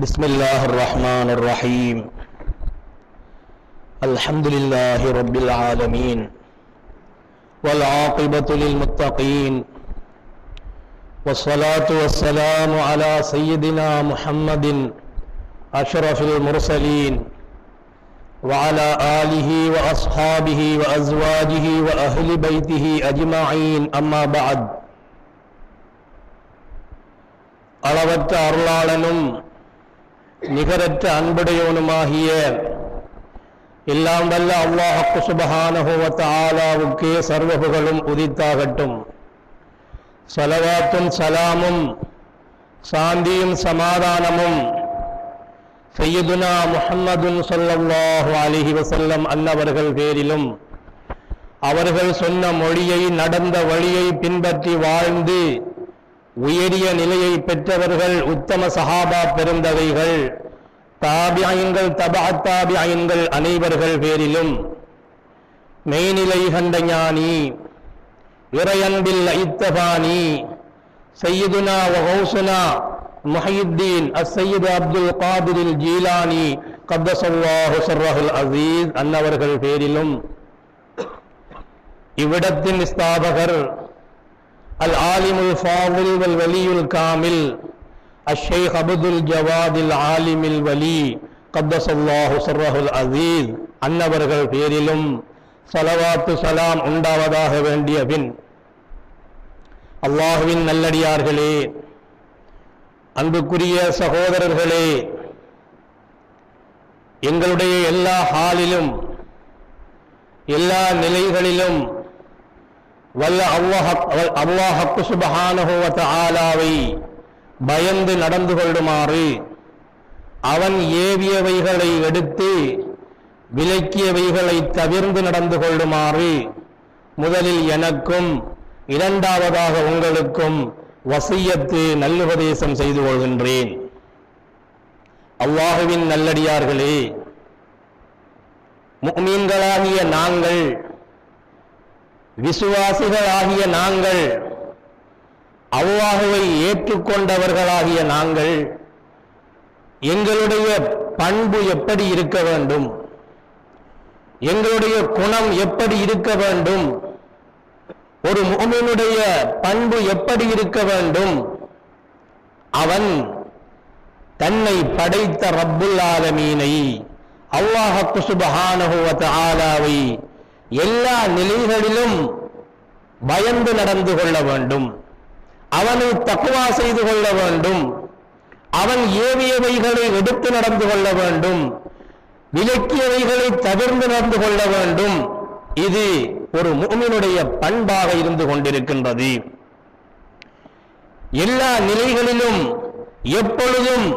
بسم الله الرحمن الرحيم الحمد لله رب العالمين والعاقبة للمتقين والصلاة والسلام على سيدنا محمد أشرف المرسلين وعلى آله وأصحابه وأزواجه وأهل بيته أجمعين أما بعد அளவற்ற அருளாளனும் நிகரற்ற அன்புடையவனுமாகிய எல்லாம் வல்ல அல்லாஹ் சுப்ஹானஹு வ தஆலாவுக்கே சர்வ புகழும் உரித்தாகட்டும். ஸலவாத்தும் சலாமும் சாந்தியும் சமாதானமும் சய்யிதுனா முஹம்மதுன் ஸல்லல்லாஹு அலைஹி வஸல்லம் அன்னவர்கள் பேரிலும், அவர்கள் சொன்ன மொழியை நடந்த வழியை பின்பற்றி வாழ்ந்து உயரிய நிலையை பெற்றவர்கள் உத்தம சஹாபா பெருந்தகைகள், தாபியீன்கள், தபஅத் தாபியீன்கள் அனைவர்கள் பேரிலும், மெய்நிலை கண்ட ஞானி இறையன்பில் ஐத்தபானி சய்யிதுனா வ கௌசுனா முஹய்யித்தீன் அஸ்ஸய்யித் அப்துல் காதிரில் ஜீலானி கத்தஸல்லாஹு ஸர்ரஹுல் அஸீஸ் அன்னவர்கள் பேரிலும், இவ்விடத்தின் ஸ்தாபகர் அல் ஆலிமுல் ஃபாதில் வல் வலியுல் காமில் அஷ்ஷைக் அப்துல் ஜவாதில் ஆலிமில் வலி கத்தஸல்லாஹு ஸர்ரஹுல் அஸீஸ் அன்னவர்கள் பேரிலும் ஸலவாத்து சலாம் உண்டாவதாக வேண்டிய பின், அல்லாஹுவின் நல்லடியார்களே, அன்புக்குரிய சகோதரர்களே, எங்களுடைய எல்லா ஹாலிலும் எல்லா நிலைகளிலும் வல்ல அல்லாஹ் சுப்ஹானஹு வ தஆலாவை பயந்து நடந்து கொள்ளுமாறு, அவன் ஏவியவைகளை எடுத்து விலக்கியவைகளை தவிர்ந்து நடந்து கொள்ளுமாறு முதலில் எனக்கும் இரண்டாவதாக உங்களுக்கும் வசியத்து நல்லுபதேசம் செய்து கொள்கின்றேன். அல்லாஹுவின் நல்லடியார்களே, முஃமின்களாகிய நாங்கள், விசுவாசிகளாகிய நாங்கள், அல்லாஹுவை ஏற்றுக்கொண்டவர்களாகிய நாங்கள், எங்களுடைய பண்பு எப்படி இருக்க வேண்டும், எங்களுடைய குணம் எப்படி இருக்க வேண்டும், ஒரு முஃமினுடைய பண்பு எப்படி இருக்க வேண்டும், அவன் தன்னை படைத்த ரப்புல் ஆலமீனை அல்லாஹ் சுப்ஹானஹு வ தஆலாவை எல்லா நிலைகளிலும் பயந்து நடந்து கொள்ள வேண்டும், அவனை தக்வா செய்து கொள்ள வேண்டும், அவன் ஏவியவைகளை எடுத்து நடந்து கொள்ள வேண்டும், விலக்கியவைகளை தவிர்த்து நடந்து கொள்ள வேண்டும். இது ஒரு முஃமினுடைய பண்பாக இருந்து கொண்டிருக்கின்றது. எல்லா நிலைகளிலும் எப்பொழுதும்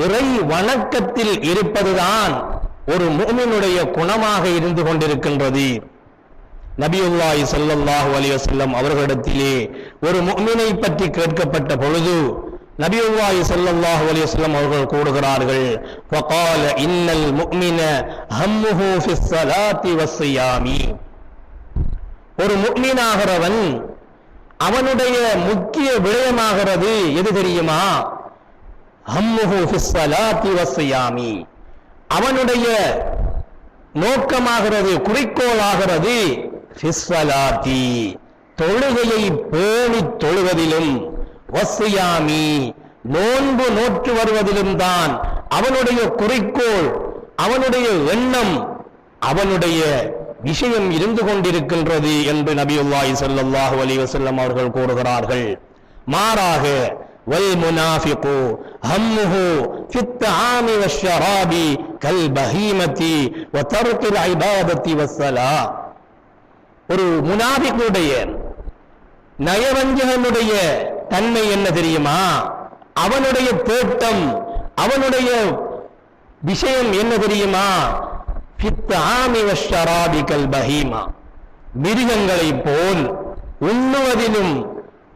இறை வணக்கத்தில் இருப்பதுதான் ஒரு முஃமினுடைய குணமாக இருந்து கொண்டிருக்கின்றது. நபியுல்லாஹி ஸல்லல்லாஹு அலைஹி வஸல்லம் அவர்களிடத்திலே ஒரு முஃமினை பற்றி கேட்கப்பட்ட பொழுது நபியுல்லாஹி ஸல்லல்லாஹு அலைஹி வஸல்லம் அவர்கள் கூறுகிறார்கள், ஃபகால இன்னல் முஃமின ஹம்முஹு ஃபிஸ் ஸலாத்தி வஸ்ஸியாமி. ஒரு முஃமினாகிறவன் அவனுடைய முக்கிய விடயமாகிறது எது தெரியுமா? ஹம்முஹு ஃபிஸ் ஸலாத்தி வஸ்ஸியாமி. அவனுடைய நோக்கமாகிறது, குறிக்கோளாகிறது ஃபிஸ் ஸலாத்தி, தொழுகையை பேணி தொழுவதிலும், வஸ்ஸியாமி, நோன்பு நோற்று வருவதிலும் தான் அவனுடைய குறிக்கோள், அவனுடைய எண்ணம், அவனுடைய விஷயம் இருந்து கொண்டிருக்கின்றது என்று நபியுல்லாஹி ஸல்லல்லாஹு அலைஹி வஸல்லம் அவர்கள் கூறுகிறார்கள். மாறாக வல் முனாஃபிகு ஹம்முஹு ஃபித் தஆமி வஷ்ஷராபி கல் பஹீமதி வ தர்கில் இபாதத்தி வஸ்ஸலா. ஒரு முனாஃபிகுடைய, நயவஞ்சகனுடைய தன்மை என்ன தெரியுமா? அவனுடைய தேட்டம், அவனுடைய விஷயம் என்ன தெரியுமா? ஃபித் தஆமி வஷ்ஷராபி கல் பஹீமா. மிருகங்களை போல் உண்ணுவதிலும்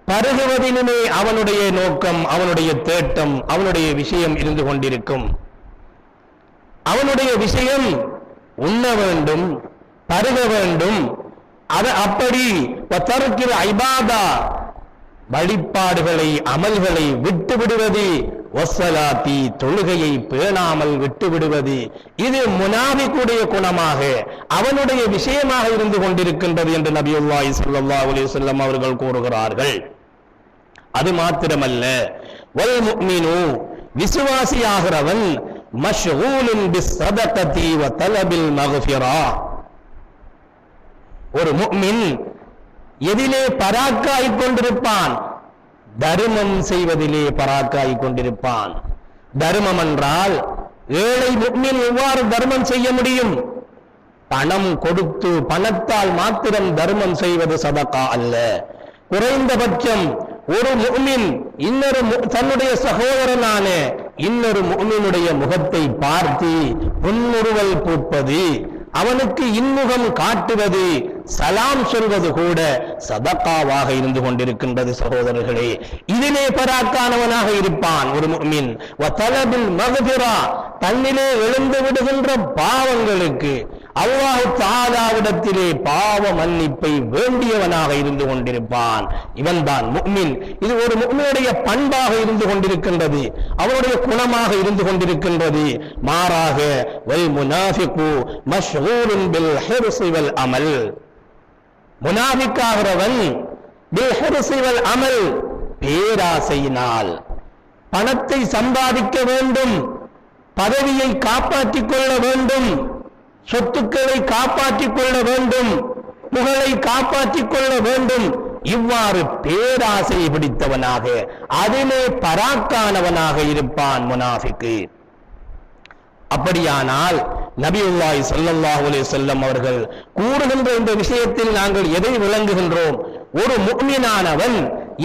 பருகுவதிலுமே அவனுடைய நோக்கம், அவனுடைய தேட்டம், அவனுடைய விஷயம் இருந்து கொண்டிருக்கும். அவனுடைய விஷயம் உண்ண வேண்டும், பருக வேண்டும். அது அப்படி தர்கில் இபாதா, வழிபாடுகளை அமல்களை விட்டு விடுவது வஸ்ஸலாத்தி தொழுகையை பேணாமல் விட்டு விடுவது, இது முனாஃபிக்குடைய குணமாக அவனுடைய விஷயமாக இருந்து கொண்டிருக்கின்றது என்று நபியுல்லாஹி ஸல்லல்லாஹு அலைஹி வஸல்லம் அவர்கள் கூறுகிறார்கள். அது மாத்திரமல்ல, வல் முஃமினு விசுவாசியாகிறவன் மஷ்கூலுன் பிஸ்ஸதகதி வ தலபில் மக்ஃபிரா, ஒரு முஃமின் எதிலே பராக்காய் கொண்டிருப்பான்? தர்மம் செய்வதிலே பராக்காய் கொண்டிருப்பான். தர்மம் என்றால் ஏழை முஃமின் எவ்வாறு தர்மம் செய்ய முடியும்? பணம் கொடுத்து பணத்தால் மாத்திரம் தர்மம் செய்வது சதகா அல்ல. குறைந்தபட்சம் ஒரு முஃமின் இன்னொரு தன்னுடைய சகோதரனான இன்னொரு முஃமினுடைய முகத்தை பார்த்து புன்முறுவல் பூப்பது, அவனுக்கு இன்முகம் காட்டுவது, சலாம் சொல்வது கூட சதகாவாக இருந்து கொண்டிருக்கின்றது. சகோதரர்களே, இதிலே பராக்கானவனாக இருப்பான் ஒரு முஃமின். வ தலபில் மக்ஃபிரா, தன்னிலே எழுந்து விடுகின்ற பாவங்களுக்கு அல்லாஹ் தஆலாவிடத்திலே பாவ மன்னிப்பை வேண்டியவனாக இருந்து கொண்டிருப்பான். இவன்தான் முஃமின். இது ஒரு முஃமினுடைய பண்பாக இருந்து கொண்டிருக்கின்றது, அவருடைய குணமாக இருந்து கொண்டிருக்கின்றது. மாறாக வல் முனாஃபிகு மஷ்கூலுன் பில் ஹிர்ஸி வல் அமல், முனாஃபிக்காகிறவன் பில் ஹிர்ஸி வல் அமல், பேராசையினால் பணத்தை சம்பாதிக்க வேண்டும், பதவியை காப்பாற்றிக் கொள்ள வேண்டும், சொத்துக்களை காப்பாற்றிக் கொள்ள வேண்டும், புகழை காப்பாற்றிக் கொள்ள வேண்டும், இவ்வாறு பேராசை பிடித்தவனாக அதிலே பராக்கானவனாக இருப்பான் முனாஃபிக்கு. அப்படியானால் நபியுல்லாஹி ஸல்லல்லாஹு அலைஹி வஸல்லம் அவர்கள் கூறுகின்ற இந்த விஷயத்தில் நாங்கள் எதை விளங்குகின்றோம்? ஒரு முஃமினானவன்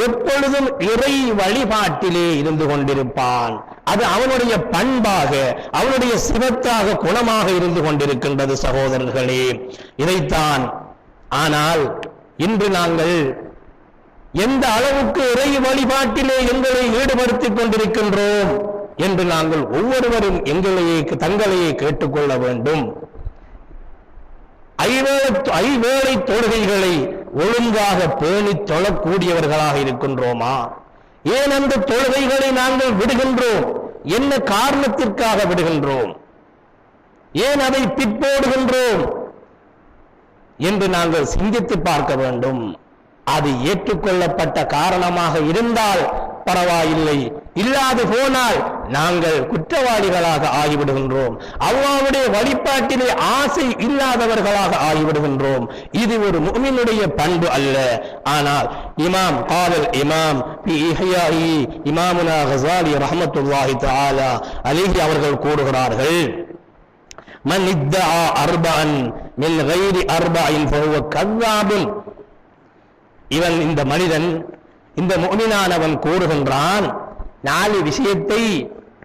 எப்பொழுதும் இறை வழிபாட்டிலே இருந்து கொண்டிருப்பான். அது அவனுடைய பண்பாக, அவனுடைய சிவத்தாக, குணமாக இருந்து கொண்டிருக்கின்றது. சகோதரர்களே, இதைத்தான். ஆனால் இன்று நாங்கள் எந்த அளவுக்கு இறை வழிபாட்டிலே எங்களை ஈடுபடுத்திக் கொண்டிருக்கின்றோம் என்று நாங்கள் ஒவ்வொருவரும் தங்களையே கேட்டுக்கொள்ள வேண்டும். ஐவேளை தொழுகைகளை ஒழுங்காக பேணி தொழக்கூடியவர்களாக இருக்கின்றோமா? ஏன் அந்த தொழுகைகளை நாங்கள் விடுகின்றோம்? என்ன காரணத்திற்காக விடுகின்றோம்? ஏன் அதை பிற்போடுகின்றோம் என்று நாங்கள் சிந்தித்து பார்க்க வேண்டும். அது ஏற்றுக்கொள்ளப்பட்ட காரணமாக இருந்தால் பரவாயில்லை, இல்லாது போனால் நாங்கள் குற்றவாளிகளாக ஆகிவிடுகின்றோம், அல்லாஹ்வுடைய வழிபாட்டிலே ஆசை இல்லாதவர்களாக ஆகிவிடுகின்றோம். இது ஒரு முஃமினுடைய பண்பு அல்ல. ஆனால் இமாம் காலல் இமாம் ஃபி இஹ்யாஇ இமாமுனா கஸாலி ரஹ்மத்துல்லாஹி தஆலா அலைஹி அவர்கள் கூறுகிறார்கள், மன் இத்தஆ அர்பஅன் மின் கைரி அர்பஇன் ஃபஹுவ கذாபுன். இவன், இந்த மனிதன், இந்த முஃமினானவன் கூறுகின்றான், 4 விஷயத்தை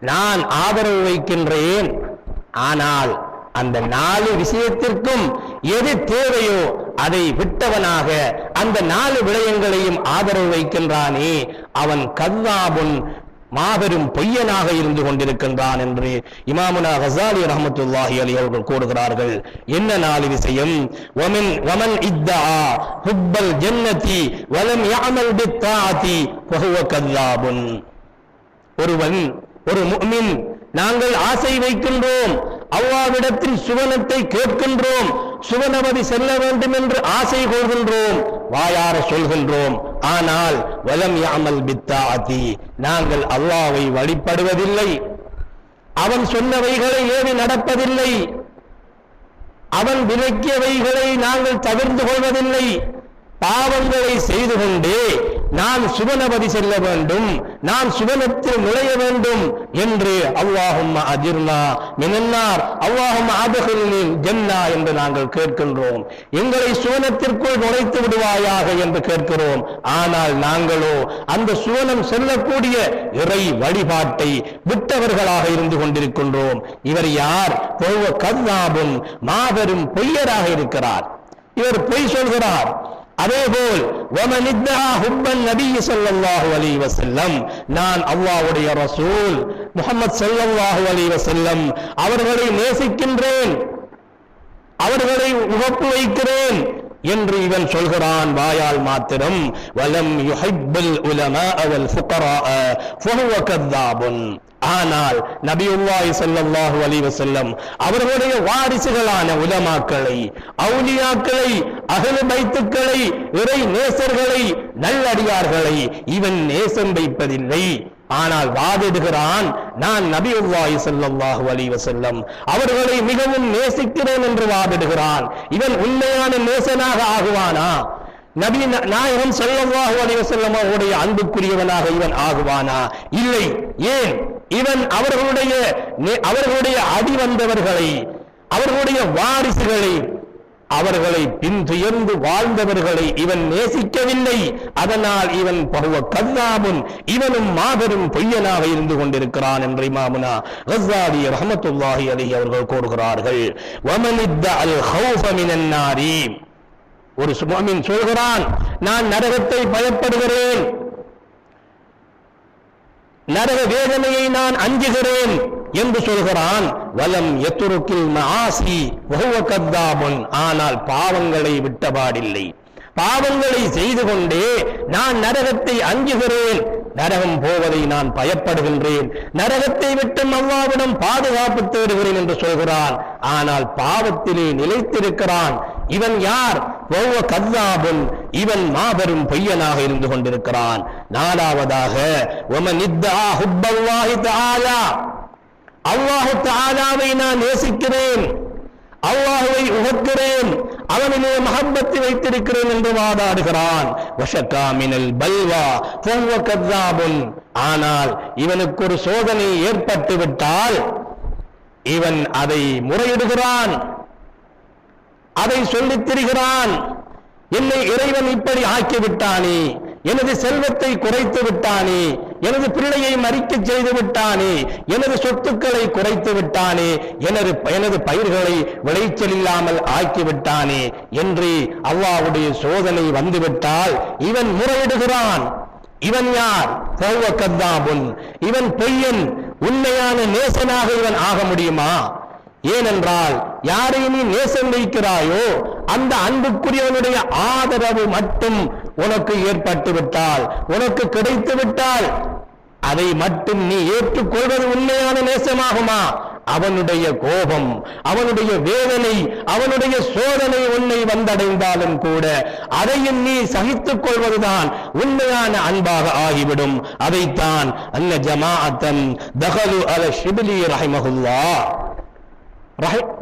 நான் ஆதரவு வைக்கின்றேன், ஆனால் அந்த 4 விஷயத்திற்கும் எது தேவையோ அதை விட்டவனாக அந்த 4 விடயங்களையும் ஆதரவு வைக்கின்றானே, அவன் கذாபுன், மாபெரும் பொய்யனாக இருந்து கொண்டிருக்கின்றான் என்று இமாமுனா கஸாலி ரஹ்மத்துல்லாஹி அலைஹி அவர்கள் கூறுகிறார்கள். என்ன 4 விஷயம்? வமன் இத்தஆ ஹுப்பல் ஜன்னதி வலம் யஅமல் பித்தாஅதி ஃபஹுவ கذாபுன். ஒரு முஃமின், நாங்கள் ஆசை வைக்கின்றோம், அல்லாஹ்விடத்தில் சுவனத்தை கேட்கின்றோம், சுவனவதி செல்ல வேண்டும் என்று ஆசை கொள்கின்றோம், வாயார சொல்கின்றோம், ஆனால் வலம் யஅமல் பித்தாஅதி, நாங்கள் அல்லாஹ்வை வழிபடுவதில்லை, அவன் சொன்னவைகளை ஏவி நடப்பதில்லை, அவன் விலக்கியவைகளை நாங்கள் தவிர்த்து கொள்வதில்லை, பாவங்களை செய்து கொண்டே நான் சுவனபதி செல்ல வேண்டும், நான் சுவனத்தில் நுழைய வேண்டும் என்று அல்லாஹும்ம அஜிர்னா மினன்னார் அல்லாஹும்ம அத்கில்னி ஜன்னா என்று நாங்கள் கேட்கின்றோம். எங்களை சுவனத்திற்குள் நுழைத்து விடுவாயாக என்று கேட்கிறோம். ஆனால் நாங்களோ அந்த சுவனம் செல்லக்கூடிய இறை வழிபாட்டை விட்டவர்களாக இருந்து கொண்டிருக்கின்றோம். இவர் யார்? கذாபுன், மாபெரும் பொய்யராக இருக்கிறார். இவர் பொய் சொல்கிறார். அதேபோல் வமன் இத்தஆ ஹுப்பன் நபி ஸல்லல்லாஹு அலைஹி வஸல்லம், நான் அல்லாஹ்வுடைய ரசூல் முஹம்மது ஸல்லல்லாஹு அலைஹி வஸல்லம் அவர்களை நேசிக்கின்றேன், அவர்களை உகப்பு வைக்கிறேன் என்று இவன் சொல்கிறான் வாயால் மாத்திரம். வலம் யுஹிப்புல் உலமா வல் ஃபுகரா ஃபஹுவ கذாபுன். ஆனால் நபியுல்லாஹி ஸல்லல்லாஹு அலைஹி வஸல்லம் அவர்களுடைய வாரிசுகளான உலமாக்களை, அவுலியாக்களை, அஹ்லு பைத்துக்களை, இறை நேசர்களை, நல்லடியார்களை இவன் நேசம் வைப்பதில்லை. ஆனால் வாதிடுகிறான், நான் நபியுல்லாஹி ஸல்லல்லாஹு அலைஹி வஸல்லம் அவர்களை மிகவும் நேசிக்கிறேன் என்று வாதிடுகிறான். இவன் உண்மையான நேசனாக ஆகுவானா? நபி நாயகம் ஸல்லல்லாஹு அலைஹி வஸல்லம் அவருடைய அன்புக்குரியவனாக இவன் ஆகுவானா? இல்லை. ஏன்? இவன் அவர்களுடைய அடி வந்தவர்களை, அவர்களுடைய வாரிசுகளை, அவர்களை பின்துயர்ந்து வாழ்ந்தவர்களை இவன் நேசிக்கவில்லை. அதனால் இவன் பஹுவ கذாபுன், இவனும் மாபெரும் பொய்யனாக இருந்து கொண்டிருக்கிறான் என்று இமாமுனா கஸ்ஸாலி ரஹ்மத்துல்லாஹி அலைஹி அவர்கள் கூறுகிறார்கள். வமனித்தல் ஹௌஃப மினன் நாரி, ஒரு முஃமின் சொல்கிறான், நான் நரகத்தை பயப்படுகிறேன், நரக வேதனையை நான் அஞ்சுகிறேன் என்று சொல்கிறான். வலம் யத்ருக்கில் மஆசி வஹுவ கذாபுன், ஆனால் பாவங்களை விட்டபாடில்லை. பாவங்களை செய்து கொண்டே நான் நரகத்தை அஞ்சுகிறேன், நரகம் போவதை நான் பயப்படுகின்றேன், நரகத்தை விட்டு அல்லாஹ்விடம் பாதுகாப்பு தேடுகிறேன் என்று சொல்கிறான். ஆனால் பாவத்திலே நிலைத்திருக்கிறான். இவன் யார்? வஹுவ கذாபுன், இவன் மாபெரும் பொய்யனாக இருந்து கொண்டிருக்கிறான். நாலாவதாக வமன் இத்தஆ ஹுப்பல்லாஹி தஆலா, அல்லாஹ் தஆலாவை நான் நேசிக்கிறேன், அல்லாஹ்வை உகக்கிறேன், அவனிலே மஹப்பத்தை வைத்திருக்கிறேன் என்று வாதாடுகிறான். வஷகா மினல் பல்வா ஃபஹுவ கذாபுன், ஆனால் இவனுக்கு ஒரு சோதனை ஏற்பட்டு விட்டால் இவன் அதை முறையிடுகிறான், அதை சொல்லித் திரிகிறான். என்னை இறைவன் இப்படி ஆக்கிவிட்டானே, எனது செல்வத்தை குறைத்து விட்டானே, எனது பிள்ளையை மறிக்க செய்து விட்டானே, எனது சொத்துக்களை குறைத்து விட்டானே, எனது பயிர்களை விளைச்சல் இல்லாமல் ஆக்கிவிட்டானே என்று அல்லாஹ்வுடைய சோதனை வந்துவிட்டால் இவன் முறையிடுகிறான். இவன் யார்? ஃபஹுவ கذாபுன், இவன் பொய்யன். உண்மையான நேசனாக இவன் ஆக முடியுமா? ஏனென்றால் யாரை நீ நேசம் வைக்கிறாயோ அந்த அன்புக்குரியவனுடைய ஆதரவு மட்டும் உனக்கு ஏற்பட்டு விட்டால், உனக்கு கிடைத்து விட்டால், அதை மட்டும் நீ ஏற்றுக்கொள்வது உண்மையான நேசமாகுமா? அவனுடைய கோபம், அவனுடைய வேதனை, அவனுடைய சோதனை உன்னை வந்தடைந்தாலும் கூட அதையும் நீ சகித்துக் கொள்வதுதான் உண்மையான அன்பாக ஆகிவிடும். அதைத்தான் அன்ன ஜமாஅத்தன் தகலு அல ஷிப்லி ரஹிமஹுல்லாஹ்,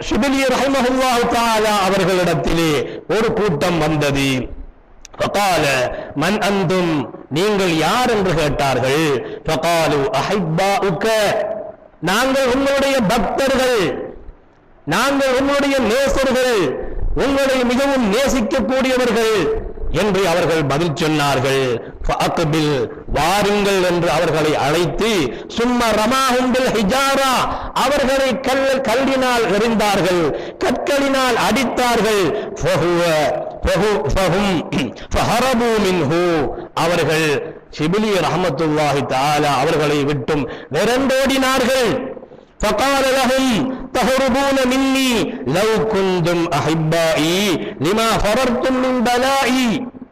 ஷிப்லி ரஹிமஹுல்லாஹு தஆலா அவர்களிடத்திலே ஒரு கூட்டம் வந்தது. ஃபகால மன் அந்தும், நீங்கள் யார் என்று கேட்டார்கள். ஃபகாலு அஹிப்பாஉக, நாங்கள் உங்களுடைய பக்தர்கள், நாங்கள் உங்களுடைய நேசர்கள், உங்களை மிகவும் நேசிக்கக்கூடியவர்கள் என்று அவர்கள் பதில் சொன்னார்கள். ஃபஅக்பில், வாருங்கள் என்று அவர்களை அழைத்து, சும்மா ரமாஹும் பில் ஹிஜாரா, அவர்களை கல்லினால் எறிந்தார்கள், கற்களினால் அடித்தார்கள். ஃபஹரபு மின்ஹு, அவர்கள் ஷிப்லி ரஹ்மத்துல்லாஹி தஆலா அவர்களை விட்டும் விரண்டோடினார்கள். فقال لهم تهربون مني لو كنتم احبائي لما فررتم من بلائي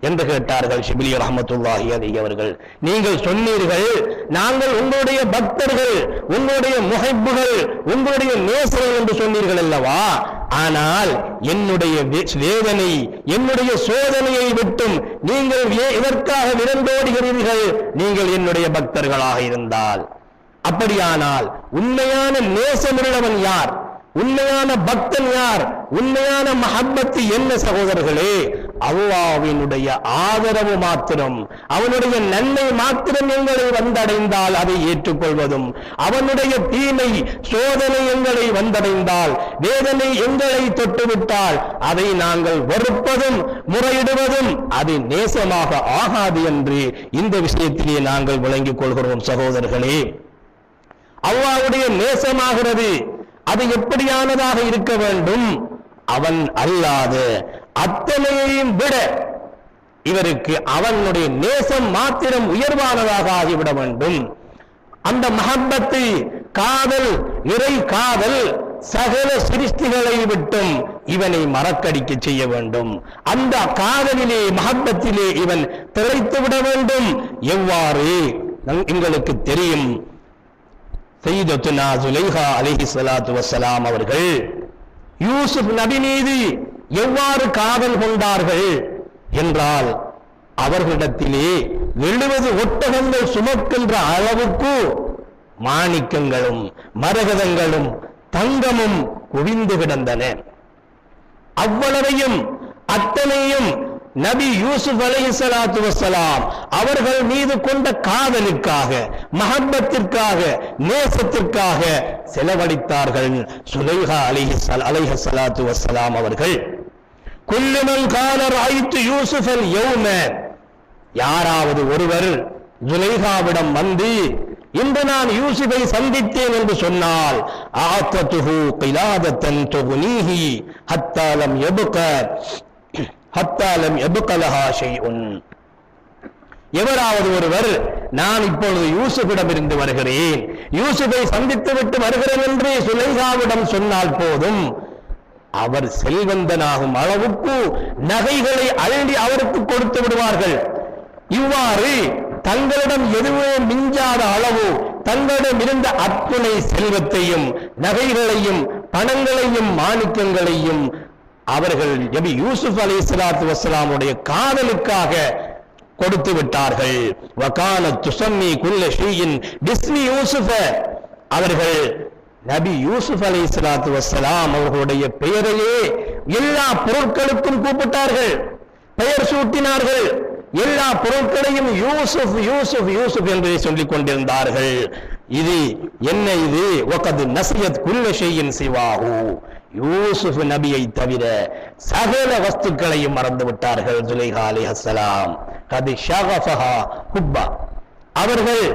என்று கேட்டார்கள் ஷிப்லி ரஹ்மத்துல்லாஹி அலைஹி அவர்கள். நீங்கள் சொன்னீர்கள், நாங்கள் உங்களுடைய பக்தர்கள், உங்களுடைய முஹிப்புகள், உங்களுடைய நேசர்கள் என்று சொன்னீர்கள் அல்லவா, ஆனால் என்னுடைய வேதனை, என்னுடைய சோதனையை விட்டும் நீங்கள் இதற்காக விரண்டோடுகிறீர்கள், நீங்கள் என்னுடைய பக்தர்களாக இருந்தால். அப்படியானால் உண்மையான நேசமுள்ளவன் யார்? உண்மையான பக்தன் யார்? உண்மையான மஹப்பத்து என்ன சகோதரர்களே? அல்லாஹ்வினுடைய ஆதரவு மாத்திரம், அவனுடைய நன்மை மாத்திரம் எங்களை வந்தடைந்தால் அதை ஏற்றுக்கொள்வதும், அவனுடைய தீமை சோதனை எங்களை வந்தடைந்தால், வேதனை எங்களை தொட்டுவிட்டால் அதை நாங்கள் வெறுப்பதும் முறையிடுவதும் அது நேசமாக ஆகாது என்று இந்த விஷயத்திலே நாங்கள் விளங்கிக் கொள்கிறோம் சகோதரர்களே. அல்லாஹ்வுடைய நேசமாகிறது அது எப்படியானதாக இருக்க வேண்டும்? அவன் அல்லாத அத்தனையையும் விட இவருக்கு அவனுடைய நேசம் மாத்திரம் உயர்வானதாக ஆகிவிட வேண்டும். அந்த மஹப்பத்து, காதல், இறை காதல், சகல சிருஷ்டிகளை விட்டும் இவனை மறக்கடிக்க செய்ய வேண்டும். அந்த காதலிலே மஹப்பத்திலே இவன் திளைத்து விட வேண்டும். எவ்வாறு எங்களுக்கு தெரியும், சய்யிதத்துனா சுலைஹா அலைஹிஸ்ஸலாத்து வஸ்ஸலாம் அவர்கள் யூசுப் நபி மீது எவ்வாறு காதல் கொண்டார்கள் என்றால், அவர்களிடத்திலே 70 ஒட்டகங்கள் சுமக்கின்ற அளவுக்கு மாணிக்கங்களும் மரகதங்களும் தங்கமும் குவிந்து கிடந்தன. அவ்வளவையும் அத்தனையும் நபி யூசுப் அலைஹிஸ்ஸலாத்து வஸ்ஸலாம் அவர்கள் மீது கொண்ட காதலுக்காக, மஹப்பத்திற்காக, நேசத்திற்காக செலவழித்தார்கள். சுலைஹா அலைஹிஸ்ஸலாத்து வஸ்ஸலாம் அவர்கள் குல்லு மன் கான ரஅய்து யூசுஃபல் யௌம, யாராவது ஒருவர் சுலைஹாவிடம் வந்து இன்று நான் யூசுஃபை சந்தித்தேன் என்று சொன்னால், ஆத்ததுஹு கிலாதத்தன் துக்னீஹி ஹத்தா லம் யப்க லஹா ஷைஉன், எவராவது ஒருவர் நான் இப்பொழுது யூசுஃபிடம் இருந்து வருகிறேன், யூசுஃபை சந்தித்து விட்டு வருகிறேன் என்று சுலைஹாவிடம் சொன்னால் போதும், அவர் செல்வந்தனாகும் அளவுக்கு நகைகளை அள்ளி அவருக்கு கொடுத்து விடுவார்கள். இவ்வாறு தங்களிடம் எதுவே மிஞ்சாத அளவு தங்களிடம் இருந்த அத்துணை செல்வத்தையும் நகைகளையும் பணங்களையும் மாணிக்கங்களையும் அவர்கள் நபி யூசுப் அலைஹிஸ்ஸலாத்து வஸ்ஸலாமுடைய காதலுக்காக கொடுத்து விட்டார்கள். வகானத் துஸம்மி குல்ல ஷைஇன் பிஸ்மி யூசுஃப, அவர்கள் நபி யூசுப் அலைஹிஸ்ஸலாத்து வஸ்ஸலாம் அவர்களுடைய பெயரையே எல்லா பொருட்களுக்கும் கூப்பிட்டார்கள், பெயர் சூட்டினார்கள். எல்லா பொருட்களையும் யூசுப் யூசுப் யூசுப் என்று சொல்லிக் கொண்டிருந்தார்கள். இது என்ன? இது வகத் நஸியத் குல்ல ஷைஇன் சிவாஹு, யூசுப் நபியை தவிர சகல வஸ்துக்களையும் மறந்து விட்டார்கள். சுலைஹா அலைஹிஸ்ஸலாம் கத் ஷகஃபஹா ஹுப்பா, அவர்கள்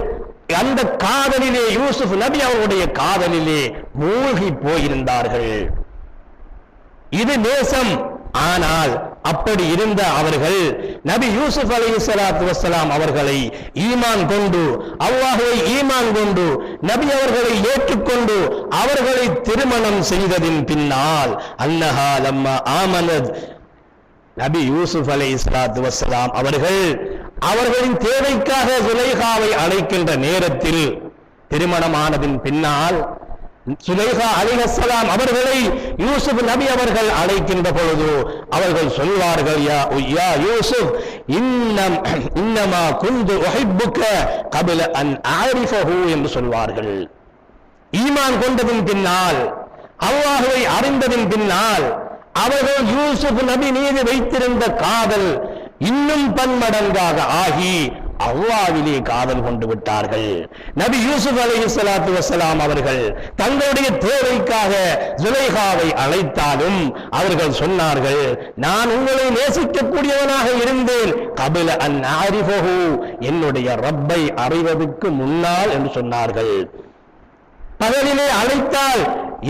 அந்த காதலிலே, யூசுப் நபி அவருடைய காதலிலே மூழ்கி போயிருந்தார்கள். இது நேசம். ஆனால் அப்படி இருந்த அவர்கள் நபி யூசுப் அலைஹிஸ்ஸலாத்து வஸ்ஸலாம் அவர்களை ஈமான் கொண்டு, அல்லாஹ்வை ஈமான் கொண்டு, நபி அவர்களை ஏற்றுக்கொண்டு அவர்களை திருமணம் செய்ததின் பின்னால், அன்னஹா லம்மா ஆமனத், நபி யூசுப் அலைஹிஸ்ஸலாத்து வஸ்ஸலாம் அவர்கள் அவர்களின் தேவைக்காக சுலைஹாவை அழைக்கின்ற நேரத்தில், திருமணமானதின் பின்னால் சுலைஹா அலைஹிஸ்ஸலாம் அவர்களை யூசுப் நபி அவர்கள் அழைக்கின்ற பொழுது அவர்கள் சொல்வார்கள், யா யூசுப் இன்னமா குந்து உஹிப்புக கபில அன் அரிஃபஹு என்று சொல்வார்கள். ஈமான் கொண்டதின் பின்னால், அல்லாஹ்வை அறிந்ததின் பின்னால் அவர்கள் யூசுப் நபி மீது வைத்திருந்த காதல் இன்னும் பன்மடங்காக ஆகி அல்லாஹ்விலே காதல் கொண்டு விட்டார்கள். நபி யூசுப் அலைஹிஸ்ஸலாத்து வஸ்ஸலாம் அவர்கள் தங்களுடைய தேவைக்காக சுலைஹாவை அழைத்தாலும் அவர்கள் சொன்னார்கள், நான் உங்களை நேசிக்கக்கூடியவனாக இருந்தேன், கபில அன் அரிஃபஹு, என்னுடைய ரப்பை அறிவதற்கு முன்னால் என்று சொன்னார்கள். பகலிலே அழைத்தால்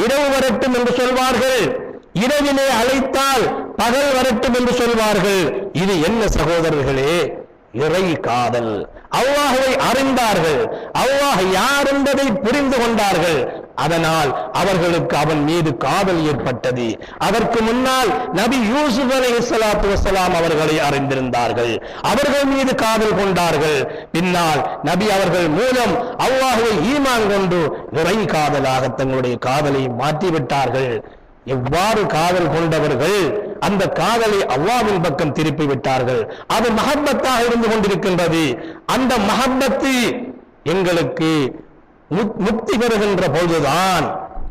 இரவு வரட்டும் என்று சொல்வார்கள், இரவிலே அழைத்தால் பகல் வரட்டும் என்று சொல்வார்கள். இது என்ன சகோதரர்களே? இறை காதல். அல்லாஹ்வை அறிந்தார்கள், அல்லாஹ் யார் என்பதை புரிந்து கொண்டார்கள். அதனால் அவர்களுக்கு அவன் மீது காதல் ஏற்பட்டது. அதற்கு முன்னால் நபி யூசுப் அலைஹிஸ்ஸலாத்து வஸ்ஸலாம் அவர்களை அறிந்திருந்தார்கள், அவர்கள் மீது காதல் கொண்டார்கள். பின்னால் நபி அவர்கள் மூலம் அல்லாஹ்வை ஈமான் கொண்டு இறை காதலாக தங்களுடைய காதலை மாற்றிவிட்டார்கள். எவ்வாறு காதல் கொண்டவர்கள் அந்த காதலை அல்லாஹ்வின் பக்கம் திருப்பி விட்டார்கள். அது மஹப்பத்தாக இருந்து கொண்டிருக்கின்றது. அந்த மஹப்பத்து எங்களுக்கு முக்தி பெறுகின்ற பொழுதுதான்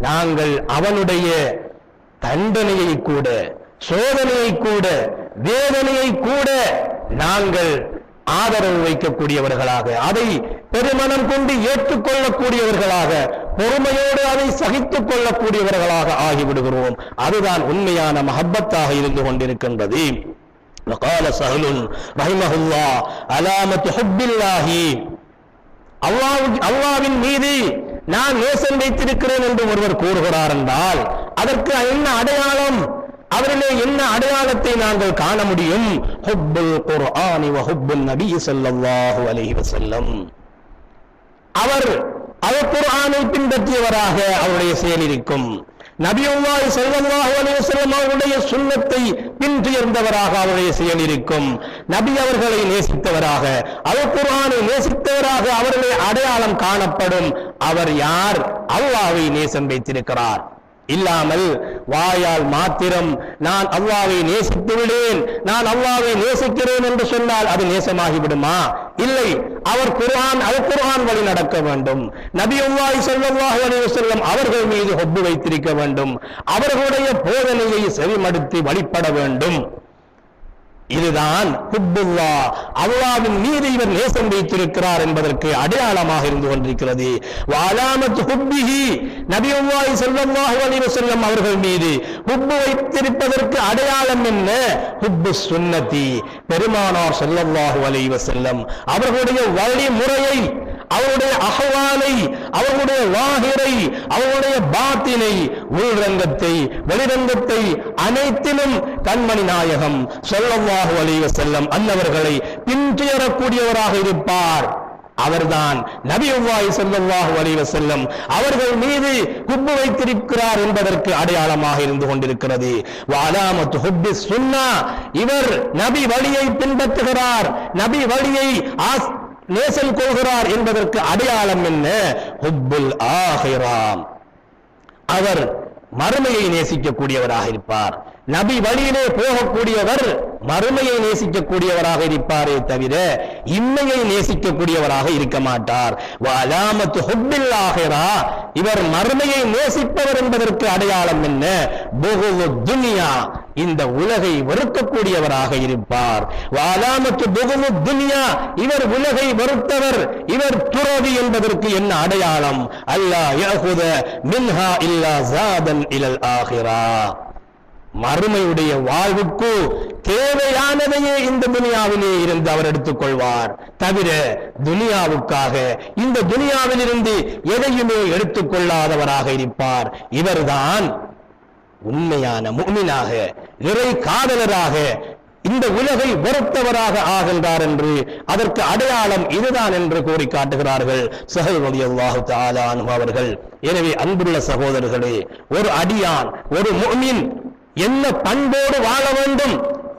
நாங்கள் அவனுடைய தண்டனையை கூட, சோதனையை கூட, வேதனையை கூட நாங்கள் ஆதரவு வைக்கக்கூடியவர்களாக, அதை பெருமனம் கொண்டு ஏற்றுக்கொள்ளக்கூடியவர்களாக, பொறுமையோடு அதை சகித்துக் கொள்ளக்கூடியவர்களாக ஆகிவிடுகிறோம். அதுதான் உண்மையான மஹப்பத்தாக இருந்து கொண்டிருக்கின்றது. وقال سهل رحمه الله علامة حب الله, அல்லாஹ்வின் மீது நான் நேசம் வைத்திருக்கிறேன் என்று ஒருவர் கூறுகிறார் என்றால் அதற்கு என்ன அடையாளம், அவரிலே என்ன அடையாளத்தை நாங்கள் காண முடியும்? ஹுப்புல் குர்ஆனி வ ஹுப்புன் நபி ஸல்லல்லாஹு அலைஹி வஸல்லம், அவர் குர்ஆனை பின்பற்றியவராக அவருடைய செயல் இருக்கும், நபியுல்லாஹி ஸல்லல்லாஹு அலைஹி வஸல்லம் அவருடைய சுன்னத்தை பின்துயர்ந்தவராக அவருடைய செயல் இருக்கும். நபி அவர்களை நேசித்தவராக, அல் குர்ஆனை நேசித்தவராக அவருடைய அடையாளம் காணப்படும். அவர் யார்? அல்லாஹ்வை நேசம் வைத்திருக்கிறார். இல்லாமல் வாயால் மாத்திரம் நான் அல்லாஹ்வை நேசித்து விடேன், நான் அல்லாஹ்வை நேசிக்கிறேன் என்று சொன்னால் அது நேசமாகி விடுமா? இல்லை. அவர் குர்ஆன், அல் குர்ஆன் வழி நடக்க வேண்டும். நபியுல்லாஹி ஸல்லல்லாஹு அலைஹி வஸல்லம் அவர்கள் மீது ஹுப்பு வைத்திருக்க வேண்டும். அவர்களுடைய போதனையை செவிமடுத்து வழிபட வேண்டும். இதுதான் ஹுப்புல்லாஹ், அல்லாஹ்வின் மீது இவர் நேசம் வைத்திருக்கிறார் என்பதற்கு அடையாளமாக இருந்து கொண்டிருக்கிறது. வஅலாமத்து ஹுப்பிஹி, நபியுல்லாஹி ஸல்லல்லாஹு அலைஹி வஸல்லம் அவர்கள் மீது ஹுப்பு வைத்திருப்பதற்கு அடையாளம் என்ன? ஹுப்பு சுன்னதி, பெருமானார் ஸல்லல்லாஹு அலைஹி வஸல்லம் அவர்களுடைய வழிமுறையை, அவருடைய அஹ்வாலை, அவர்களுடைய லாஹிரை, அவருடைய பாத்தினை, உள்ரங்கத்தை, வெளிரங்கத்தை அனைத்திலும் கண்மணி நாயகம் ஸல்லல்லாஹு அலைஹி வஸல்லம் அன்னவர்களை பின்துயரக்கூடியவராக இருப்பார். அவர்தான் நபியுல்லாஹி ஸல்லல்லாஹு அலைஹி வஸல்லம் அவர்கள் மீது ஹுப்பு வைத்திருக்கிறார் என்பதற்கு அடையாளமாக இருந்து கொண்டிருக்கிறது. வஅலாமத்து ஹுப்பி சுன்னா, இவர் நபி வழியை பின்பற்றுகிறார், நபி வழியை நேசம் கொள்கிறார் என்பதற்கு அடையாளம் என்ன? ஹுப்புல் ஆஹிரா, அவர் மறுமையை நேசிக்கக்கூடியவராக இருப்பார். நபி வழியிலே போகக்கூடியவர் மறுமையை நேசிக்கக்கூடியவராக இருப்பாரே தவிர இம்மையை நேசிக்கக்கூடியவராக இருக்க மாட்டார். வஅலாமத்து ஹுப்பில் ஆஹிரா, இவர் மறுமையை நேசிப்பவர் என்பதற்கு அடையாளம் என்ன? புகுது துன்யா, இந்த உலகை வெறுக்கக்கூடியவராக இருப்பார். வஅலாமத்து புகுது துன்யா, இவர் உலகை வெறுத்தவர், இவர் துறவி என்பதற்கு என்ன அடையாளம்? அல்லா யஅஹுத மின்ஹா இல்லா ஸாதன் இலல் ஆஹிரா, மறுமையுடைய வாழ்வுக்கு தேவையானதையே இந்த துனியாவிலே இருந்து அவர் எடுத்துக் கொள்வார். தவிர துனியாவுக்காக இந்த துனியாவில் இருந்து எதையுமே எடுத்துக் கொள்ளாதவராக இருப்பார். இவர்தான் உண்மையான முஃமினாக, இறை காதலராக, இந்த உலகை வெறுத்தவராக ஆகின்றார் என்று அதற்கு அடையாளம் இதுதான் என்று கூறி காட்டுகிறார்கள் ஸஹல் ரலியல்லாஹு தஆலா அன்ஹு அவர்கள். எனவே அன்புள்ள சகோதரர்களே, ஒரு அடியான், ஒரு முஃமின் என்ன பண்போடு வாழ வேண்டும்?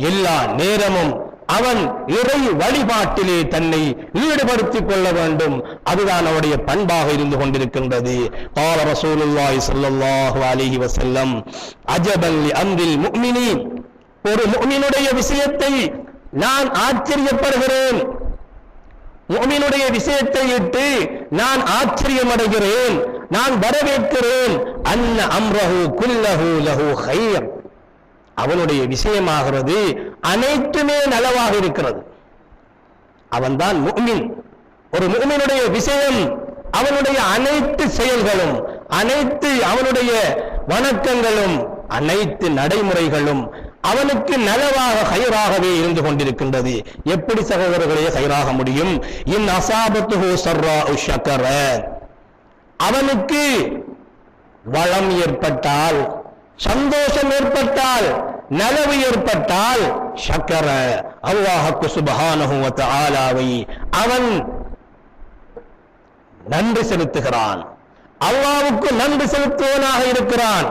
எல்லா நேரமும் அவன் இறை வழிபாட்டிலே தன்னை ஈடுபடுத்திக் கொள்ள வேண்டும். அதுதான் அவருடைய பண்பாக இருந்து கொண்டிருக்கின்றது. قال رسول الله صلى الله عليه وسلم عجبا لأمر المؤمنين, ஒரு முஃமினுடைய விஷயத்தை நான் ஆச்சரியப்படுகிறேன், முஃமினுடைய விஷயத்தை இட்டு நான் ஆச்சரியம் அடைகிறேன், நான் வரவேற்கிறேன். அன்ன அம்ரஹு குல்லஹு லஹு கைர், அவனுடைய விஷயமாகிறது அனைத்துமே நலவாக இருக்கிறது. அவன்தான் முஃமின். ஒரு முஃமினுடைய விஷயம், அவனுடைய அனைத்து செயல்களும், அனைத்து அவனுடைய வணக்கங்களும், அனைத்து நடைமுறைகளும் அவனுக்கு நலவாக ஹைராகவே இருந்து கொண்டிருக்கின்றது. எப்படி சகோதரர்களே ஹைராக முடியும்? இன் அஸாபத்துஹு ஸர்ராஉ ஷக்கர, அவனுக்கு வளம் ஏற்பட்டால், சந்தோஷம் ஏற்பட்டால், நலவு ஏற்பட்டால், ஷக்கர, அல்லாஹ்வுக்கு சுப்ஹானஹு வ தஆலாவை அவன் நன்றி செலுத்துகிறான், அல்லாஹ்வுக்கு நன்றி செலுத்துவனாக இருக்கிறான்.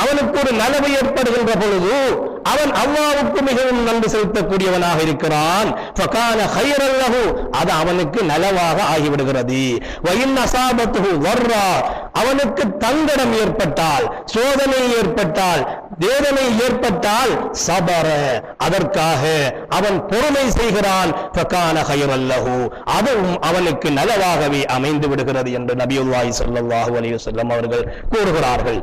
அவனுக்கு ஒரு நலவு ஏற்படுகின்ற பொழுது அவன் அல்லாஹ்வுக்கு மிகவும் நன்றி செலுத்தக்கூடியவனாக இருக்கிறான். ஃபகான கைரன் லஹு, அது அவனுக்கு நலவாக ஆகிவிடுகிறது. வ இன் அஸாபத்துஹு வர்ரா, அவனுக்கு தங்கடம் ஏற்பட்டால், சோதனை ஏற்பட்டால், வேதனை ஏற்பட்டால், சபர, அதற்காக அவன் பொறுமை செய்கிறான். ஃபகான கைரன் லஹு, அதுவும் அவனுக்கு நலவாகவே அமைந்து விடுகிறது என்று நபியுல்லாஹி ஸல்லல்லாஹு அலைஹி வஸல்லம் அவர்கள் கூறுகிறார்கள்.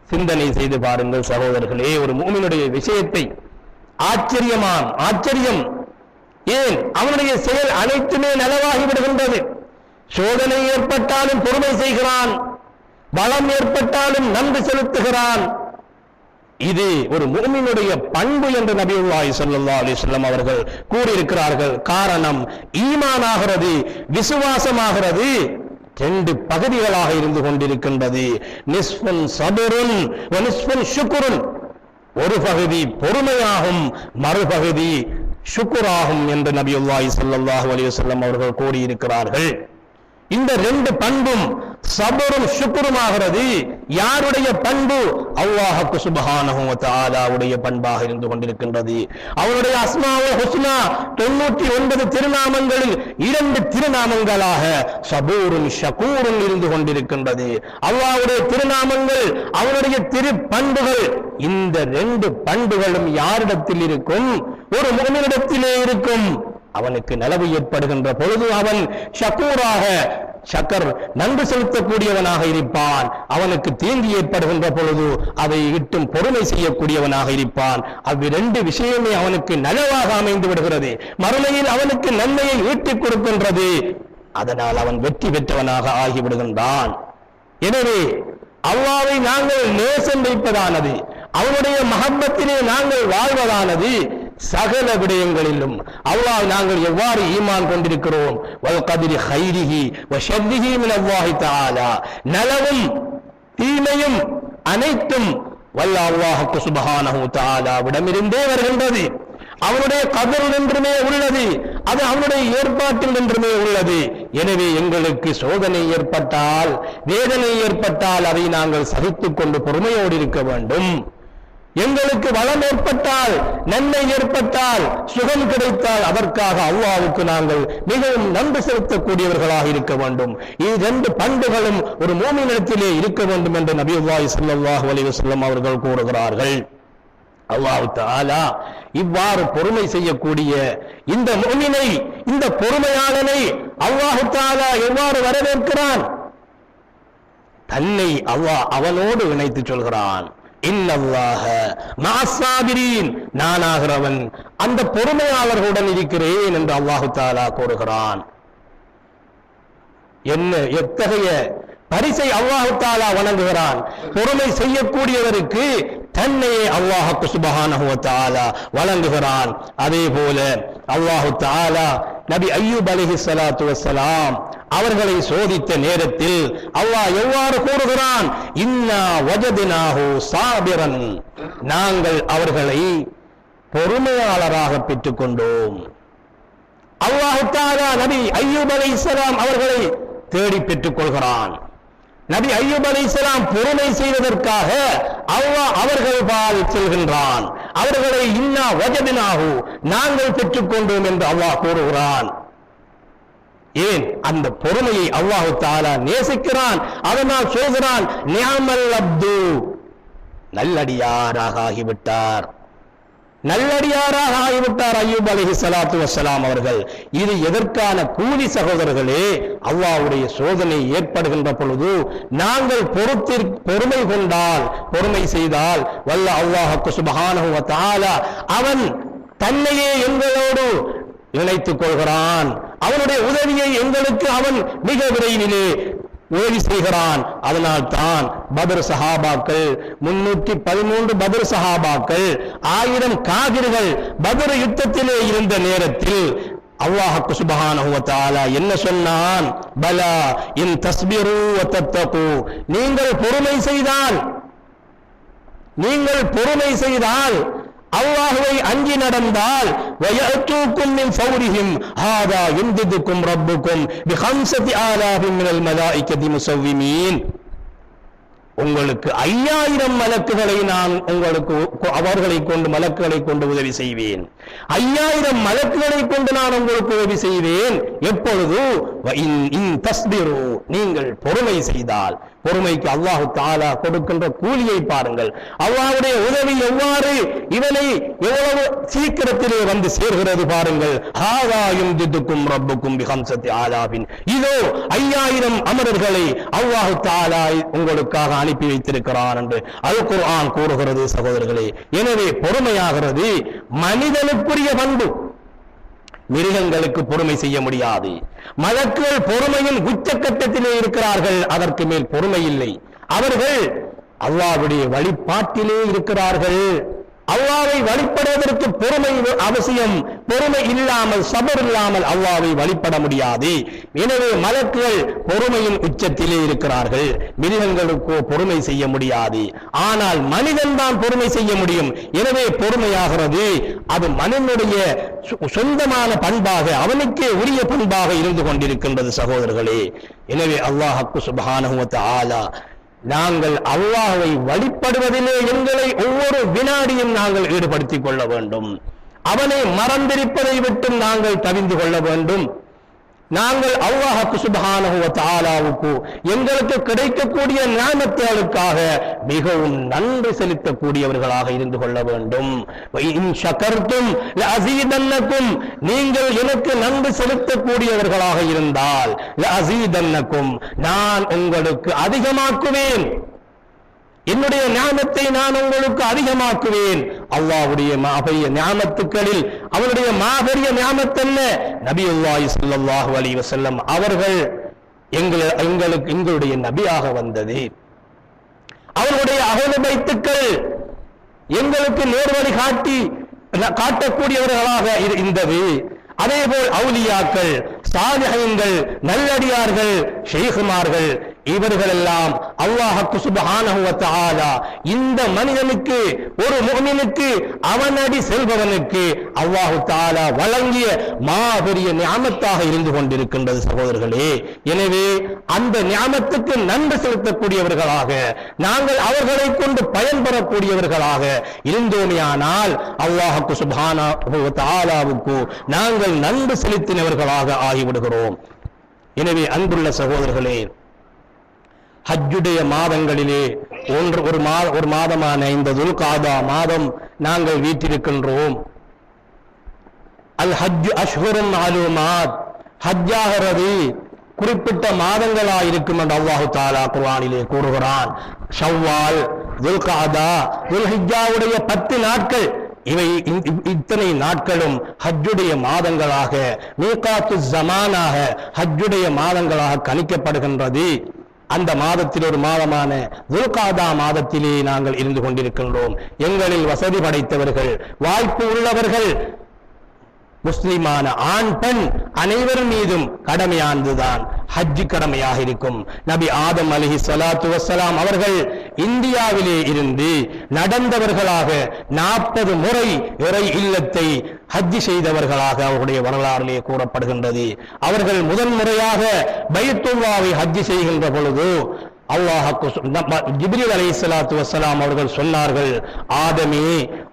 சிந்தனை செய்து பாருங்கள் சகோதரர்களே, ஒரு முஃமினுடைய விஷயத்தை ஆச்சரியம். ஏன்? அவனுடைய செயல் அனைத்துமே நலவாகி விடுகின்றது. சோதனை ஏற்பட்டாலும் பொறுமை செய்கிறான், பலம் ஏற்பட்டாலும் நன்றி செலுத்துகிறான். இது ஒரு முஃமினுடைய பண்பு என்று நபியுல்லாஹி ஸல்லல்லாஹு அலைஹி வஸல்லம் அவர்கள் கூறியிருக்கிறார்கள். காரணம், ஈமானாகிறது, விசுவாசமாகிறது ரெண்டு பகுதிகளாக இருந்து கொண்டிருக்கின்றது. நிஸ்ஃபுன் சபருன் வ நிஸ்ஃபுன் ஷுக்ருன், ஒரு பகுதி பொறுமையாகும், மறுபகுதி ஷுக்ராகும் என்று நபியுல்லாஹி ஸல்லல்லாஹு அலைஹி வஸல்லம் அவர்கள் கூறியிருக்கிறார்கள். இந்த ரெண்டு பண்பும் சபரும் ஷுக்ருமாகிறது யாருடைய பண்பு? அல்லாஹ்வுக்கு சுப்ஹானஹு வ தஆலாவுடைய பண்பாக இருந்து கொண்டிருக்கின்றது. அவருடைய அஸ்மாஉல் ஹுஸ்னா 99 திருநாமங்களில் 2 திருநாமங்களாக சபூரும் ஷகூரும் இருந்து கொண்டிருக்கின்றது. அல்லாஹ்வுடைய திருநாமங்கள், அவருடைய திருப்பண்புகள், இந்த 2 பண்புகளும் யாரிடத்தில் இருக்கும்? ஒரு முஃமினிடத்திலே இருக்கும். அவனுக்கு நலவு ஏற்படுகின்ற பொழுது அவன் ஷகூராக, ஷக்கர் நன்றி செலுத்தக்கூடியவனாக இருப்பான். அவனுக்கு தீங்கு ஏற்படுகின்ற பொழுது அதை இட்டும் பொறுமை செய்யக்கூடியவனாக இருப்பான். அவ்விரண்டு விஷயமே அவனுக்கு நலவாக அமைந்து விடுகிறது. மறுமையில் அவனுக்கு நன்மையை ஈட்டிக் கொடுக்கின்றது. அதனால் அவன் வெற்றி பெற்றவனாக ஆகிவிடுகின்றான். எனவே அல்லாஹ்வை நாங்கள் நேசம் வைப்பதானது, அவனுடைய மஹப்பத்திலே நாங்கள் வாழ்வதானது, சகல விடயங்களிலும் அல்லாஹ் நாங்கள் எவ்வாறு ஈமான் கொண்டிருக்கிறோம்? வல் கத்ரி கைரிஹி வ ஷர்ரிஹி மின் அல்லாஹி தஆலா, நலவும் தீமையும் அனைத்தும் வல்ல அல்லாஹ்வுக்கு சுப்ஹானஹு தஆலாவிடமிருந்தே வருகின்றது. அவனுடைய கதர் என்றுமே உள்ளது, அது அவனுடைய ஏற்பாட்டில் என்றுமே உள்ளது. எனவே எங்களுக்கு சோதனை ஏற்பட்டால், வேதனை ஏற்பட்டால் அதை நாங்கள் சகித்துக் கொண்டு பொறுமையோடு இருக்க வேண்டும். எங்களுக்கு வளம் ஏற்பட்டால், நன்மை ஏற்பட்டால், சுகம் கிடைத்தால் அதற்காக அல்லாஹ்வுக்கு நாங்கள் மிகவும் நன்றி செலுத்தக்கூடியவர்களாக இருக்க வேண்டும். இது 2 பண்புகளும் ஒரு மூமினிடத்திலே இருக்க வேண்டும் என்று நபியுல்லாஹி ஸல்லல்லாஹு அலைஹி வஸல்லம் அவர்கள் கூறுகிறார்கள். அல்லாஹ் தஆலா இவ்வாறு பொறுமை செய்யக்கூடிய இந்த மூமினை, இந்த பொறுமையாளனை அல்லாஹ் தஆலா எவ்வாறு வரவேற்கிறான்? தன்னை அல்லாஹ் அவனோடு இணைத்து சொல்கிறான். இன்னல்லாஹ மஅஸ்ஸாபிரீன், நானாகிறவன் அந்த பொறுமையாளர்களுடன் இருக்கிறேன் என்று அல்லாஹ் தஆலா கூறுகிறான். என்ன எத்தகைய பரிசை அல்லாஹ் தஆலா வழங்குகிறான்! பொறுமை செய்யக்கூடியவருக்கு தன்னையே அல்லாஹ் சுப்ஹானஹு வ தஆலா வழங்குகிறான். அதே போல அல்லாஹ் தஆலா நபி அய்யூப் அலைஹிஸ்ஸலாத்து வஸ்ஸலாம் அவர்களை சோதித்த நேரத்தில் அல்லாஹ் எவ்வாறு கூறுகிறான்? இன்னா வஜத்னாஹு சாபிரன், நாங்கள் அவர்களை பொறுமையாளராக பெற்றுக் கொண்டோம். அல்லாஹ் தஆலா நபி அய்யூப் அலைஹிஸ்ஸலாம் அவர்களை தேடி பெற்றுக் கொள்கிறான். நபி அய்யூப் அலைஹிஸ்ஸலாம் பொறுமை செய்வதற்காக அல்லாஹ் அவர்கள் பால் செல்கின்றான். அவர்களை இன்னா வஜத்னாஹு, நாங்கள் பெற்றுக் கொண்டோம் என்று அல்லாஹ் கூறுகிறான். ஏன்? அந்த பொறுமையை அல்லாஹ் தஆலா நேசிக்கிறான். அதனால் சொல்கிறான், நிஅமல் அப்து, நல்லடியாராக ஆகிவிட்டார், நல்லடியாராக ஆகிவிட்டார் அய்யூப் அலைஹிஸ்ஸலாத்து வஸ்ஸலாம் அவர்கள். இது எதற்கான கூலி சகோதரர்களே? அல்லாஹ்வுடைய சோதனை ஏற்படுகின்ற பொழுது நாங்கள் பொறுமை கொண்டால், பொறுமை செய்தால் வல்ல அல்லாஹ்வுக்கு சுப்ஹானஹு வ தஆலா அவன் தன்னையே எங்களோடு இணைத்துக் கொள்கிறான். அவனுடைய உதவியை எங்களுக்கு அவன் மிக விரைவிலே உதவி செய்கிறான். அதனால் தான் பத்ர் சஹாபாக்கள், 313 பத்ர் சஹாபாக்கள், 1000 காபிர்கள் பத்ர் யுத்தத்திலே இருந்த நேரத்தில் அல்லாஹ் சுப்ஹானஹு வ தஆலா என்ன சொன்னான்? பலா இன் தஸ்பிரு வ தத்தகு, நீங்கள் பொறுமை செய்தால் அல்லாஹ்வை அஞ்சி நடந்தால், வயஅதூக்கும் மின் ஃபௌரிஹிம் ஹாதா யும்திதுக்கும் ரப்புக்கும் பிஹம்ஸதி ஆலாஃபின் மினல் மலாயிகதி முஸவ்விமீன், உங்களுக்கு 5000 மலக்குகளை நான் உங்களுக்கு அவர்களை கொண்டு மலக்குகளை கொண்டு உதவி செய்வேன். 5000 மலக்குகளை கொண்டு நான் உங்களுக்கு உதவி செய்வேன். எப்பொழுது? இன் தஸ்பிரு, நீங்கள் பொறுமை செய்தால். பொறுமைக்கு அல்லாஹ் தஆலா கொடுக்கின்ற கூலியை பாருங்கள். அல்லாஹ்வுடைய உதவி எவ்வாறு இவனை எவ்வளவு சீக்கிரத்திலே வந்து சேர்கிறது பாருங்கள். ஹாதா யும்திதுக்கும் ரப்புக்கும் பிஹம்ஸதி ஆலாஃபின், இதோ 5000 அமரர்களை அல்லாஹ் தஆலா உங்களுக்காக அனுப்பி வைத்திருக்கிறான் என்று அல் குர்ஆன் கூறுகிறது சகோதரர்களே. எனவே பொறுமையாகிறது மனிதனுக்குரிய பண்பு. மிருகங்களுக்கு பொறுமை செய்ய முடியாது. மலக்குகள் பொறுமையின் உச்சக்கட்டத்திலே இருக்கிறார்கள், அதற்கு மேல் பொறுமை இல்லை. அவர்கள் அல்லாஹ்வுடைய வழிபாட்டிலே இருக்கிறார்கள். அல்லாஹ்வை வழிபடுவதற்கு பொறுமை அவசியம். பொறுமை இல்லாமல், சபர் இல்லாமல் அல்லாஹ்வை வழிபட முடியாது. எனவே மலக்குகள் பொறுமையின் உச்சத்திலே இருக்கிறார்கள். மிருகங்களுக்கோ பொறுமை செய்ய முடியாது. ஆனால் மனிதன் தான் பொறுமை செய்ய முடியும். எனவே பொறுமையாகிறது அது மனிதனுடைய சொந்தமான பண்பாக, அவனுக்கே உரிய பண்பாக இருந்து கொண்டிருக்கின்றது சகோதரர்களே. எனவே அல்லாஹ் சுப்ஹானஹு வ தஆலா நாங்கள் அல்லாஹ்வை வழிபடுவதிலே எங்களை ஒவ்வொரு வினாடியும் நாங்கள் ஈடுபடுத்திக் கொள்ள வேண்டும். அவனை மறந்திருப்பதை விட்டு நாங்கள் தவிந்து கொள்ள வேண்டும். நாங்கள் அல்லாஹ் சுப்ஹானஹு வ தஆலாவுக்கு எங்களுக்கு கிடைக்கக்கூடிய நியாமத்துகளுக்காக மிகவும் நன்றி செலுத்தக்கூடியவர்களாக இருந்து கொள்ள வேண்டும். இன் ஷகர்தும் லஅஸீதன்னகும், நீங்கள் எனக்கு நன்றி செலுத்தக்கூடியவர்களாக இருந்தால் லஅஸீதன்னகும், நான் உங்களுக்கு அதிகமாக்குவேன். என்னுடைய ஞானத்தை நான் உங்களுக்கு அதிகமாக்குவேன். அல்லாஹ்வுடைய மாபெரிய ஞானத்துக்களில் அவருடைய மாபெரிய ஞானத் என்ன? நபியுல்லாஹி ஸல்லல்லாஹு அலைஹி வஸல்லம் அவர்கள் எங்களுக்கு எங்களுடைய நபியாக வந்தது. அவருடைய அஹ்லு பைத்துக்கள் எங்களுக்கு நேர்வழி காட்டக்கூடியவர்களாக இருந்தது. அதேபோல் அவுலியாக்கள், சாலிஹீன்கள், நல்லடியார்கள், ஷேகுமார்கள், இவர்களெல்லாம் அல்லாஹ் சுப்ஹானஹு வ தஆலா இந்த மனிதனுக்கு, ஒரு முஃமினுக்கு, அவனடி செல்பவனுக்கு அல்லாஹ் தஆலா வழங்கிய மாபெரிய நியாமத்தாக இருந்து கொண்டிருக்கின்றது சகோதரர்களே. எனவே அந்த நியாமத்துக்கு நன்றி செலுத்தக்கூடியவர்களாக நாங்கள் அவர்களை கொண்டு பயன்பெறக்கூடியவர்களாக இருந்தோமையானால் அல்லாஹ் சுப்ஹானஹு வ தஆலாவுக்கு நாங்கள் நன்றி செலுத்தினவர்களாக ஆகிவிடுகிறோம். எனவே அன்புள்ள சகோதரர்களே, ஹஜ்ஜுடைய மாதங்களிலே ஒரு மாதமான இந்த துல்காதா மாதம் நாங்கள் வீட்டிருக்கின்றோம். அல் ஹஜ் அஷ்ஹுரும் மாலூமாத், ஹஜ்ஜாகிறது குறிப்பிட்ட மாதங்களாக இருக்கும் என்று அல்லாஹு தஆலா குர்ஆனிலே கூறுகிறான். ஷவ்வால், துல்காதா, துல்ஹிஜ்ஜாவுடைய 10 நாட்கள், இவை இத்தனை நாட்களும் ஹஜ்ஜுடைய மாதங்களாக, மீகாத்து ஜமானாக, ஹஜ்ஜுடைய மாதங்களாக கணிக்கப்படுகின்றது. அந்த மாதத்தில் ஒரு மாதமான துல்காதா மாதத்திலே நாங்கள் இருந்து கொண்டிருக்கின்றோம். எங்களில் வசதி படைத்தவர்கள், வாய்ப்பு உள்ளவர்கள், முஸ்லிமான ஆண் பெண் அனைவர் மீதும் கடமையானதுதான் ஹஜ் கடமையாக இருக்கும். நபி ஆதம் அலைஹிஸ்ஸலாத்து வஸ்ஸலாம் அவர்கள் இந்தியாவிலே இருந்து நடந்தவர்களாக 40 முறை இறை இல்லத்தை ஹஜ் செய்தவர்களாக அவருடைய வரலாறிலே கூறப்படுகின்றது. அவர்கள் முதன்முறையாக பைத்துல்லாவை ஹஜ் செய்கின்ற பொழுது அல்லாஹ் ஜிப்ரீல் அலைஹிஸ்ஸலாத்து வஸ்ஸலாம் அவர்கள் சொன்னார்கள், ஆதமே,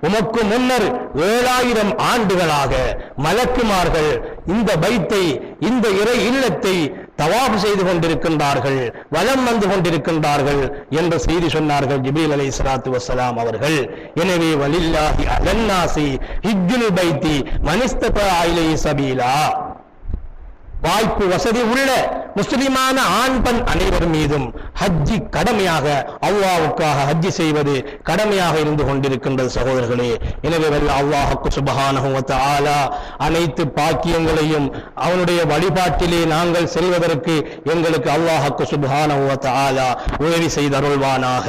உமக்கு முன்னர் 7000 ஆண்டுகளாக மலக்குமார்கள் இந்த பைத்தை, இந்த இறை இல்லத்தை தவாப் செய்து கொண்டிருக்கின்றார்கள், வலம் வந்து கொண்டிருக்கின்றார்கள் என்ற செய்தி சொன்னார்கள் ஜிப்ரீல் அலைஹிஸ்ஸலாத்து வஸ்ஸலாம் அவர்கள். எனவே வலில்லாஹி அலன்னாசி ஹிஜ்ஜுல் பைத்தி மனிஸ்தபா இலைஹி சபீலா, வாய்ப்பு வசதி உள்ள முஸ்லிமான ஆண் பெண் அனைவர் மீதும் ஹஜ்ஜி கடமையாக, அல்லாஹ்வுக்காக ஹஜ்ஜி செய்வது கடமையாக இருந்து கொண்டிருக்கின்றது சகோதரர்களே. எனவே அல்லாஹ் சுப்ஹானஹு வ தஆலா அனைத்து பாக்கியங்களையும் அவனுடைய வழிபாட்டிலே நாங்கள் செல்வதற்கு எங்களுக்கு அல்லாஹ் சுப்ஹானஹு வ தஆலா உதவி செய்தருள்வானாக.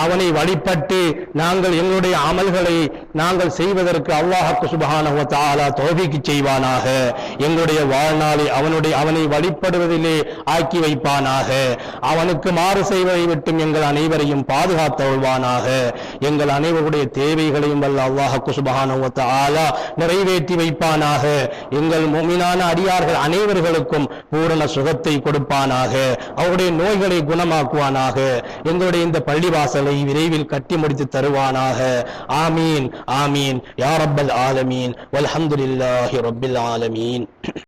அவனை வழிபட்டு நாங்கள் எங்களுடைய அமல்களை நாங்கள் செய்வதற்கு அல்லாஹ் சுப்ஹானஹு வ தஆலா தௌஃபீக் செய்வானாக. எங்களுடைய வாழ்நாளை அவனை வழிபடுவதிலே ஆக்கி வைப்பானாக. அவனுக்கு மாறு செய்வதை விட்டும் எங்கள் அனைவரையும் பாதுகாத்தருள்வானாக. எங்கள் அனைவருடைய தேவைகளையும் வல்ல அல்லாஹ் சுப்ஹானஹு வ தஆலா நிறைவேற்றி வைப்பானாக. எங்கள் முஃமினான அடியார்கள் அனைவர்களுக்கும் பூரண சுகத்தை கொடுப்பானாக. அவருடைய நோய்களை குணமாக்குவானாக. எங்களுடைய இந்த பள்ளிவாசலை விரைவில் கட்டி முடித்து தருவானாக. ஆமீன் ஆமீன் யா ரப்பல் ஆலமீன் வல்ஹம்துலில்லாஹி ரப்பில் ஆலமீன்.